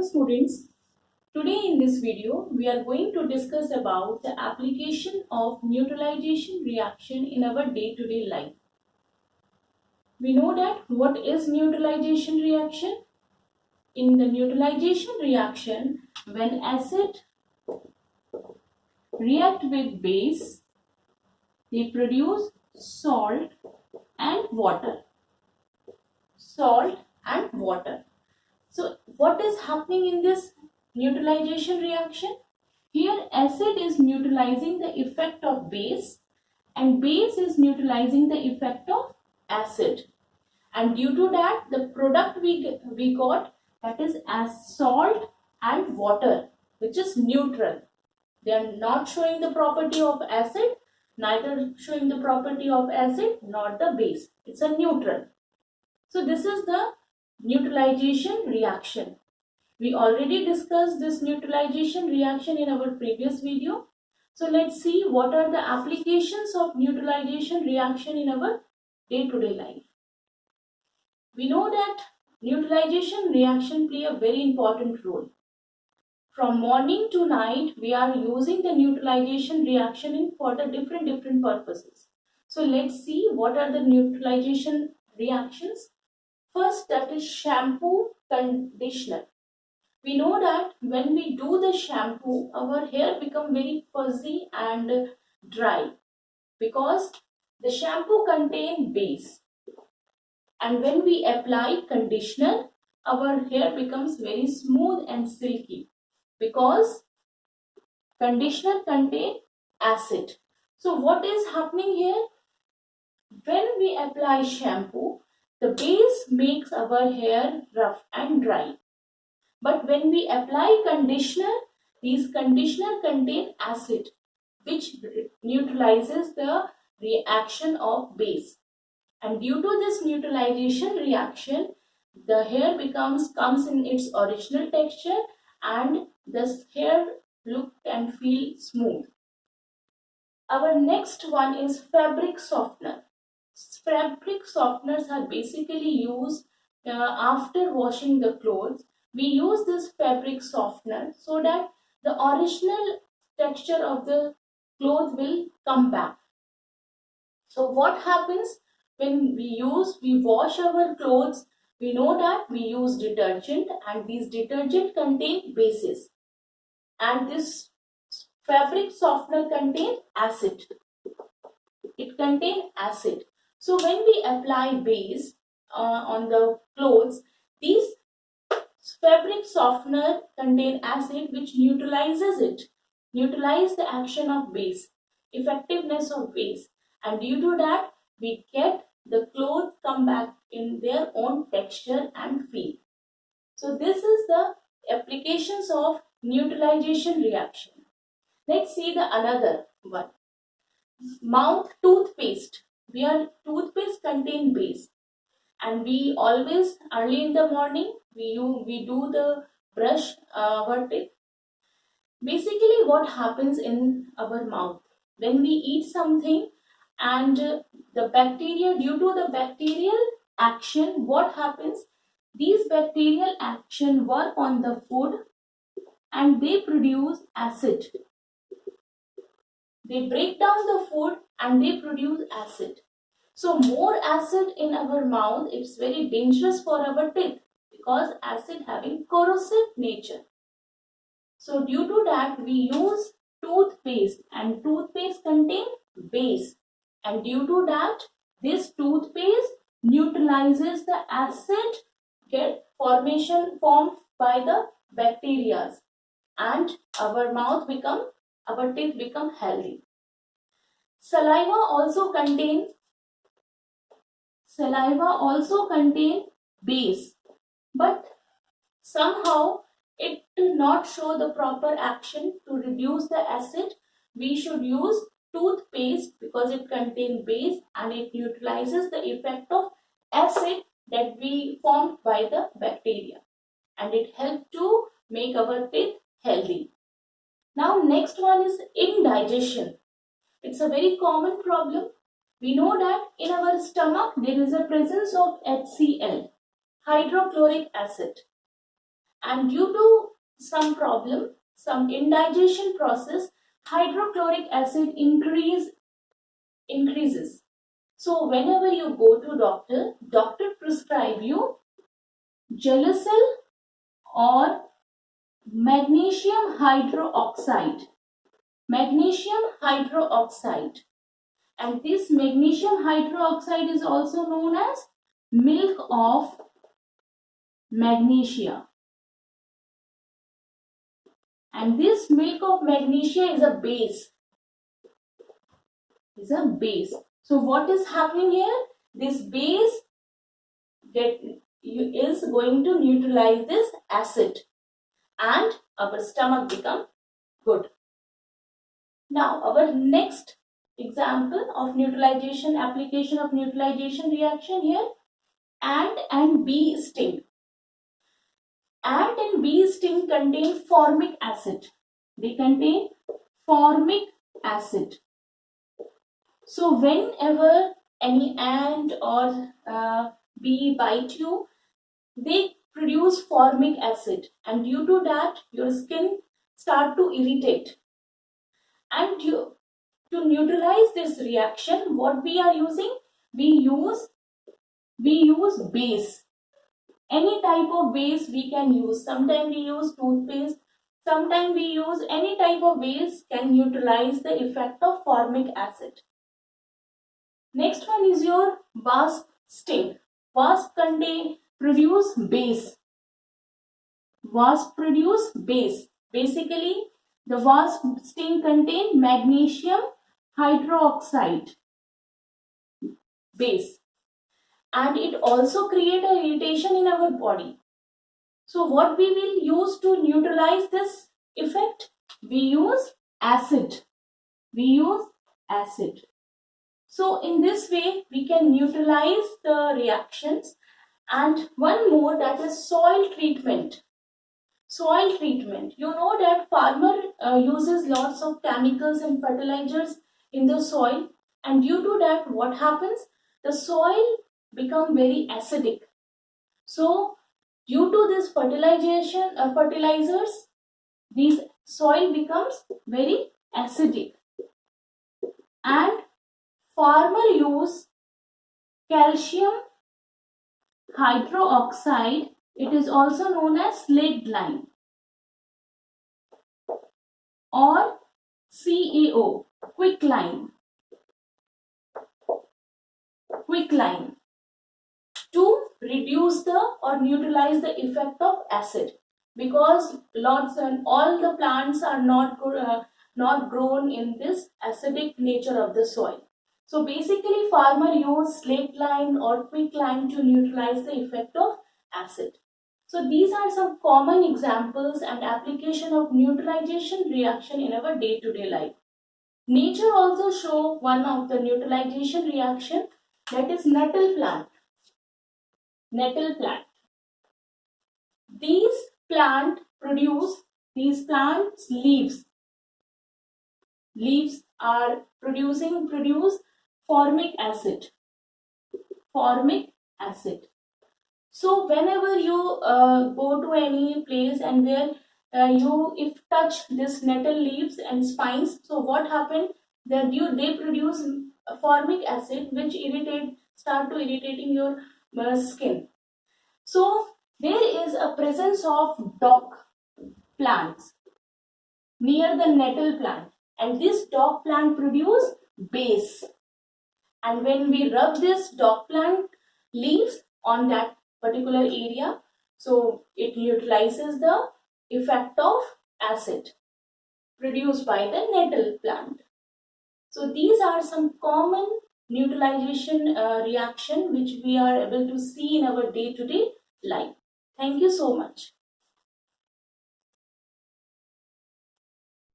Welcome students. Today in this video we are going to discuss about the application of neutralization reaction in our day-to-day life. We know that what is neutralization reaction? In the neutralization reaction, when acid react with base, they produce salt and water. Salt and water. So what is happening in this neutralization reaction? Here acid is neutralizing the effect of base and base is neutralizing the effect of acid. And due to that the product we got, that is as salt and water, which is neutral. They are not showing the property of acid, neither showing the property of acid nor the base. It's a neutral. So this is the neutralization reaction. We already discussed this neutralization reaction in our previous video. So let's see what are the applications of neutralization reaction in our day-to-day life. We know that neutralization reaction play a very important role. From morning to night, we are using the neutralization reaction for the different purposes. So let's see what are the neutralization reactions. First, that is shampoo, conditioner. We know that when we do the shampoo, our hair become very fuzzy and dry because the shampoo contain base. And when we apply conditioner, our hair becomes very smooth and silky because conditioner contain acid. So what is happening here? When we apply shampoo, the base makes our hair rough and dry. But when we apply conditioner, these conditioner contain acid, which neutralizes the reaction of base. And due to this neutralization reaction, the hair comes in its original texture and this hair look and feel smooth. Our next one is fabric softener. Fabric softeners are basically used after washing the clothes. We use this fabric softener so that the original texture of the cloth will come back. So what happens when we wash our clothes? We know that we use detergent and these detergent contain bases and this fabric softener contain acid. It contains acid. So when we apply base on the clothes, these fabric softener contain acid which neutralizes the action of base, effectiveness of base, and due to that we get the clothes come back in their own texture and feel. So this is the applications of neutralization reaction. Let's see the another one. Mouth toothpaste. Toothpaste contain base and we always early in the morning we do the brush our teeth. Basically what happens in our mouth when we eat something and the bacteria, due to the bacterial action, what happens, these bacterial action work on the food and they produce acid. They break down the food and they produce acid. So more acid in our mouth, it's very dangerous for our teeth because acid having corrosive nature. So due to that we use toothpaste and toothpaste contain base and due to that this toothpaste neutralizes the acid formed by the bacteria and our teeth become healthy. Saliva also contain base, but somehow it do not show the proper action to reduce the acid. We should use toothpaste because it contains base and it neutralizes the effect of acid that we formed by the bacteria and it helps to make our teeth healthy. Now next one is indigestion. It's a very common problem. We know that in our stomach there is a presence of HCl, hydrochloric acid. and due to some problem, some indigestion process, hydrochloric acid increases. So whenever you go to doctor prescribe you Gelusil or magnesium hydroxide. Magnesium hydroxide. And this magnesium hydroxide is also known as milk of magnesia. And this milk of magnesia is a base. So what is happening here? This base is going to neutralize this acid and our stomach become good. Now our next example of neutralization, application of neutralization reaction here, ant and bee sting. Ant and bee sting contain formic acid. They contain formic acid. So whenever any ant or bee bite you, they produce formic acid, and due to that your skin start to irritate. And to neutralize this reaction, what we are using? We use base. Any type of base we can use. Sometimes we use toothpaste, sometimes we use any type of base can neutralize the effect of formic acid. Next one is your wasp sting. Wasp produce base. Wasp produce base. Basically, the wasp sting contain magnesium hydroxide base, and it also create a irritation in our body. So what we will use to neutralize this effect? We use acid. So in this way we can neutralize the reactions. And one more, that is soil treatment. You know that farmer uses lots of chemicals and fertilizers in the soil, and due to that what happens? The soil become very acidic. So due to this fertilizers, this soil becomes very acidic, and farmer use calcium hydroxide. It is also known as slaked lime or CaO, quicklime, to reduce or neutralize the effect of acid, because lots and all the plants are not grown in this acidic nature of the soil. So basically farmer use slaked lime or quicklime to neutralize the effect of acid. So these are some common examples and application of neutralization reaction in our day-to-day life. Nature also show one of the neutralization reaction, that is nettle plant. These plants leaves are produce formic acid. So whenever you go to any place and where if touch this nettle leaves and spines, so what happened? They produce formic acid, which start to irritating your skin. So there is a presence of dock plants near the nettle plant, and this dock plant produce base. And when we rub this dock plant leaves on that particular area, so it neutralizes the effect of acid produced by the nettle plant. So these are some common neutralization reaction which we are able to see in our day-to-day life. Thank you so much.